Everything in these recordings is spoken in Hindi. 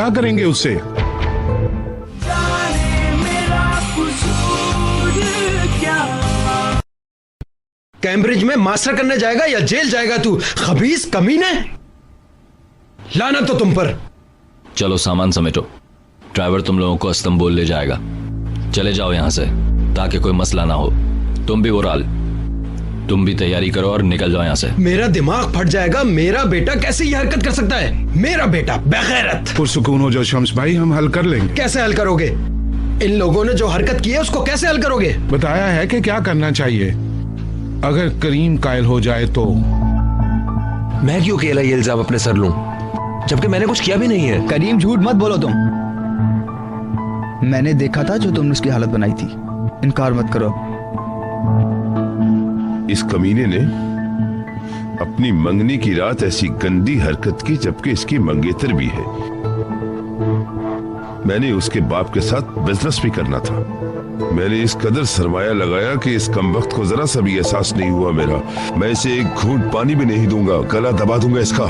क्या करेंगे उससे? कैम्ब्रिज में मास्टर करने जाएगा या जेल जाएगा तू, खबीस कमीने? लाना तो तुम पर। चलो सामान समेटो, ड्राइवर तुम लोगों को इस्तांबुल ले जाएगा। चले जाओ यहां से ताकि कोई मसला ना हो। तुम भी उराल, तुम भी तैयारी करो और निकल जाओ यहां से। मेरा दिमाग फट जाएगा। मेरा बेटा कैसे ये हरकत कर सकता है? मेरा बेटा बेगैरत। पुरसुकून हो जाओ शम्स भाई, हम हल कर लेंगे। कैसे हल करोगे? इन लोगों ने जो हरकत की है उसको कैसे हल करोगे? बताया है कि क्या करना चाहिए। अगर करीम कायल हो जाए तो मैं क्यों अकेला ये इल्जाम अपने सर लूं, जबकि मैंने कुछ किया भी नहीं है। करीम झूठ मत बोलो तुम। मैंने देखा था जो तुमने उसकी हालत बनाई थी। इनकार मत करो। इस कमीने ने अपनी मंगनी की रात ऐसी गंदी हरकत की जबकि इसकी मंगेतर भी है। मैंने उसके बाप के साथ बिजनेस भी करना था। मैंने इस कदर सरमाया लगाया कि इस कमबख्त को जरा सा भी एहसास नहीं हुआ मेरा। मैं इसे एक घूंट पानी भी नहीं दूंगा, गला दबा दूंगा इसका।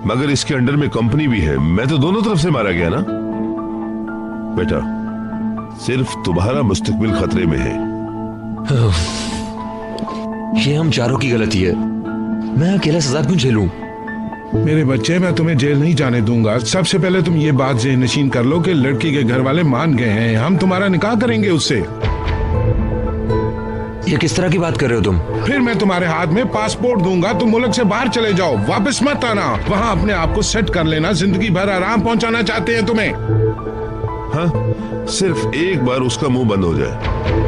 मगर इसके अंडर में कंपनी भी है। मैं तो दोनों तरफ से मारा गया ना। बेटा, सिर्फ तुम्हारा मुस्तकबिल खतरे में है। ये हम चारों की गलती है। मैं अकेला सजा क्यों झेलूं? मेरे बच्चे, मैं तुम्हें जेल नहीं जाने दूंगा। सबसे पहले तुम ये बात ज़हन-नशीन कर लो कि लड़की के घर वाले मान गए हैं। हम तुम्हारा निकाह करेंगे उससे। ये किस तरह की बात कर रहे हो तुम? फिर मैं तुम्हारे हाथ में पासपोर्ट दूंगा, तुम मुल्क से बाहर चले जाओ, वापस मत आना। वहाँ अपने आप को सेट कर लेना। जिंदगी भर आराम पहुँचाना चाहते हैं तुम्हें। हाँ, सिर्फ एक बार उसका मुंह बंद हो जाए।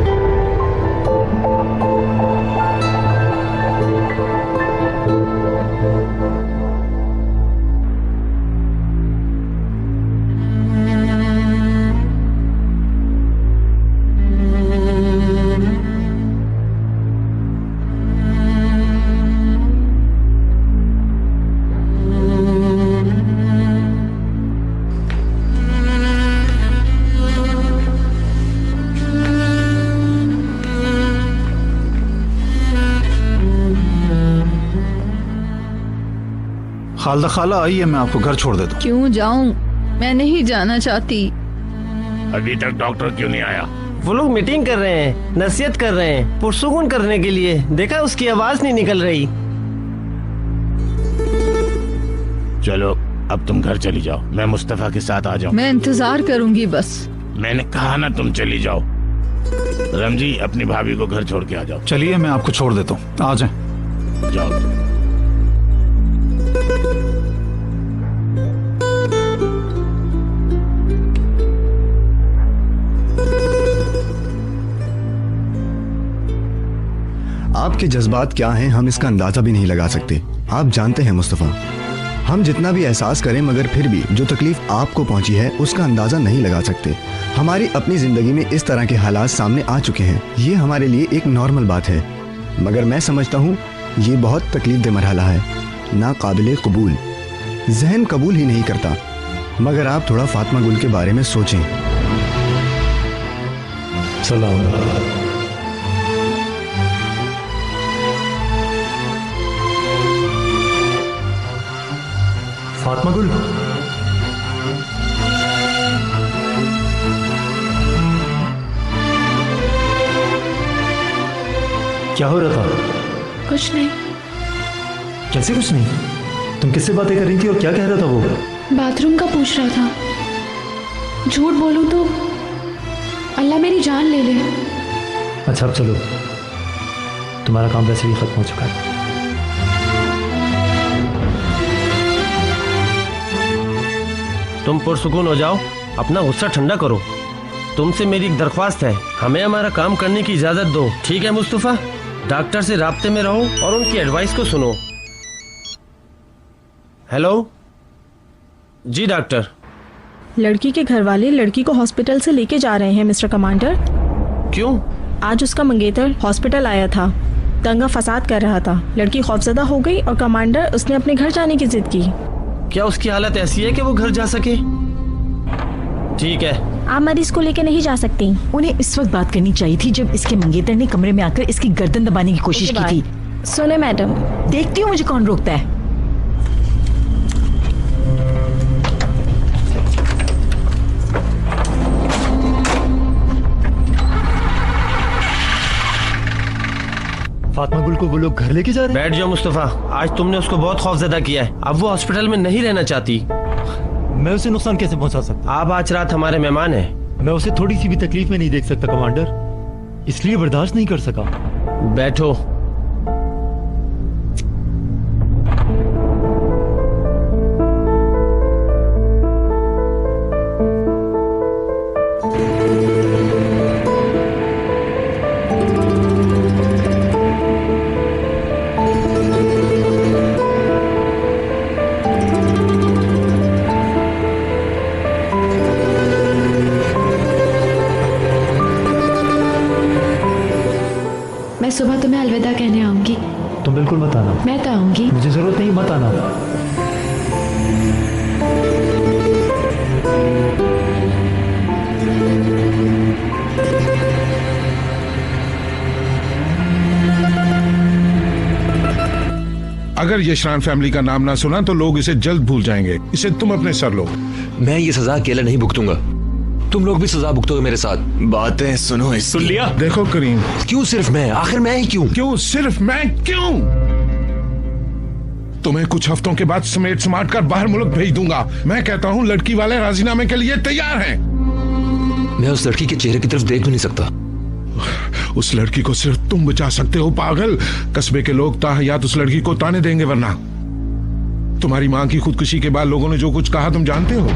खालदा खाला आइए, मैं आपको घर छोड़ देता हूँ। क्यों जाऊं? मैं नहीं जाना चाहती। अभी तक डॉक्टर क्यों नहीं आया? वो लोग मीटिंग कर रहे हैं, नसीहत कर रहे हैं, पुरसुकून करने के लिए। देखा, उसकी आवाज नहीं निकल रही। चलो अब तुम घर चली जाओ, मैं मुस्तफा के साथ आ जाऊँ। मैं इंतजार करूंगी बस। मैंने कहा ना तुम चली जाओ। रमजी, अपनी भाभी को घर छोड़ के आ जाओ। चलिए मैं आपको छोड़ देता हूँ, आ जाए। जाओ। आपके जज्बात क्या हैं हम इसका अंदाजा भी नहीं लगा सकते। आप जानते हैं मुस्तफ़ा, हम जितना भी एहसास करें मगर फिर भी जो तकलीफ आपको पहुंची है उसका अंदाजा नहीं लगा सकते। हमारी अपनी जिंदगी में इस तरह के हालात सामने आ चुके हैं। ये हमारे लिए एक नॉर्मल बात है, मगर मैं समझता हूँ ये बहुत तकलीफदेह मरहला है, ना काबिल कबूल। जहन कबूल ही नहीं करता। मगर आप थोड़ा फातिमा गुल के बारे में सोचें। सलाम। फातिमा गुल, क्या हो रहा था? कुछ नहीं। कैसे कुछ नहीं? तुम किससे बातें कर रही थी और क्या कह रहा था वो? बाथरूम का पूछ रहा था। झूठ बोलूं तो अल्लाह मेरी जान ले ले। अच्छा अब चलो, तुम्हारा काम वैसे भी खत्म हो चुका है। तुम पुरसुकून हो जाओ, अपना गुस्सा ठंडा करो। तुमसे मेरी एक दरख्वास्त है, हमें हमारा काम करने की इजाजत दो। ठीक है मुस्तफा? डॉक्टर से राब्ते में रहो और उनकी एडवाइस को सुनो। हेलो जी डॉक्टर। लड़की के घर वाले लड़की को हॉस्पिटल से लेके जा रहे हैं मिस्टर कमांडर। क्यों? आज उसका मंगेतर हॉस्पिटल आया था, दंगा फसाद कर रहा था। लड़की खौफजदा हो गई और कमांडर उसने अपने घर जाने की जिद की। क्या उसकी हालत ऐसी है कि वो घर जा सके? ठीक है। आप मरीज को लेके नहीं जा सकती। उन्हें इस वक्त बात करनी चाहिए थी जब इसके मंगेतर ने कमरे में आकर इसकी गर्दन दबाने की कोशिश की थी। सुने मैडम, देखती हूँ मुझे कौन रोकता है। फातिमा गुल को वो लोग घर लेके जा रहे बैठ जाओ मुस्तफा, आज तुमने उसको बहुत खौफजदा किया है। अब वो हॉस्पिटल में नहीं रहना चाहती। हैं। मैं उसे नुकसान कैसे पहुंचा सकता? आप आज रात हमारे मेहमान हैं। मैं उसे थोड़ी सी भी तकलीफ में नहीं देख सकता कमांडर, इसलिए बर्दाश्त नहीं कर सका। बैठो। मैं सुबह तुम्हें अलविदा कहने आऊंगी। तुम बिल्कुल मत आना। मैं तो आऊंगी। मुझे जरूरत नहीं, मत आना। अगर यशरान फैमिली का नाम ना सुना तो लोग इसे जल्द भूल जाएंगे। इसे तुम अपने सर लो। मैं ये सजा अकेला नहीं भुगतूंगा, तुम लोग भी सजा भुगतोगे मेरे साथ। बातें सुनो, सुन लिया? देखो करीम, क्यों सिर्फ मैं? आखिर मैं ही क्यों? क्यों सिर्फ मैं क्यों? तुम्हें कुछ हफ्तों के बाद समेट समाट कर बाहर मुल्क भेज दूंगा। मैं कहता हूँ लड़की वाले राजीनामे के लिए तैयार हैं। मैं उस लड़की के चेहरे की तरफ देख भी नहीं सकता। उस लड़की को सिर्फ तुम बचा सकते हो पागल। कस्बे के लोग ताहयात उस लड़की को ताने देंगे, वरना तुम्हारी मां की खुदकुशी के बाद लोगों ने जो कुछ कहा तुम जानते हो।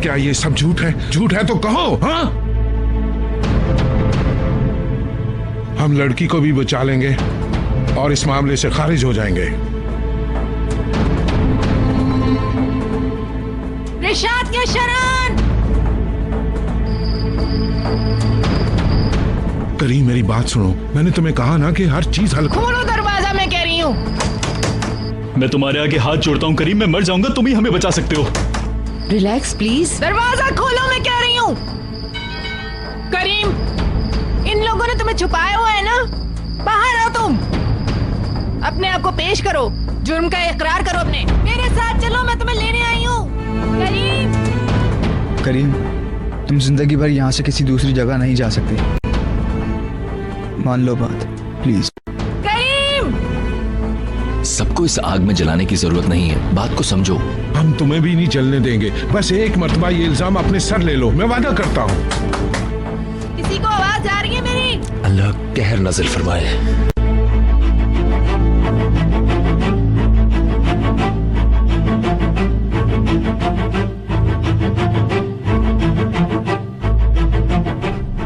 क्या ये सब झूठ है? झूठ है तो कहो। हाँ, हम लड़की को भी बचा लेंगे और इस मामले से खारिज हो जाएंगे। रिशाद के शरण। करीम मेरी बात सुनो, मैंने तुम्हें कहा ना कि हर चीज हल। खोलो दरवाजा, मैं कह रही हूँ। मैं तुम्हारे आगे हाथ जोड़ता हूँ करीम, मैं मर जाऊंगा, तुम ही हमें बचा सकते हो। Relax please. दरवाजा खोलो, मैं कह रही हूँ। करीम, इन लोगों ने तुम्हें छुपाया हुआ है ना, बाहर आओ तुम। अपने आप को पेश करो, जुर्म का इकरार करो अपने। मेरे साथ चलो, मैं तुम्हें लेने आई हूँ। करीम, करीम, तुम जिंदगी भर यहाँ से किसी दूसरी जगह नहीं जा सकते। मान लो बात, प्लीज। करीम, सबको इस आग में जलाने की जरूरत नहीं है, बात को समझो। हम तुम्हें भी नहीं जलने देंगे। बस एक मर्तबा ये इल्जाम अपने सर ले लो, मैं वादा करता हूँ। किसी को आवाज आ रही है मेरी? अल्लाह कहर नजर फरमाए।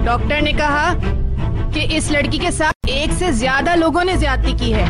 डॉक्टर ने कहा कि इस लड़की के साथ एक से ज्यादा लोगों ने ज्यादती की है।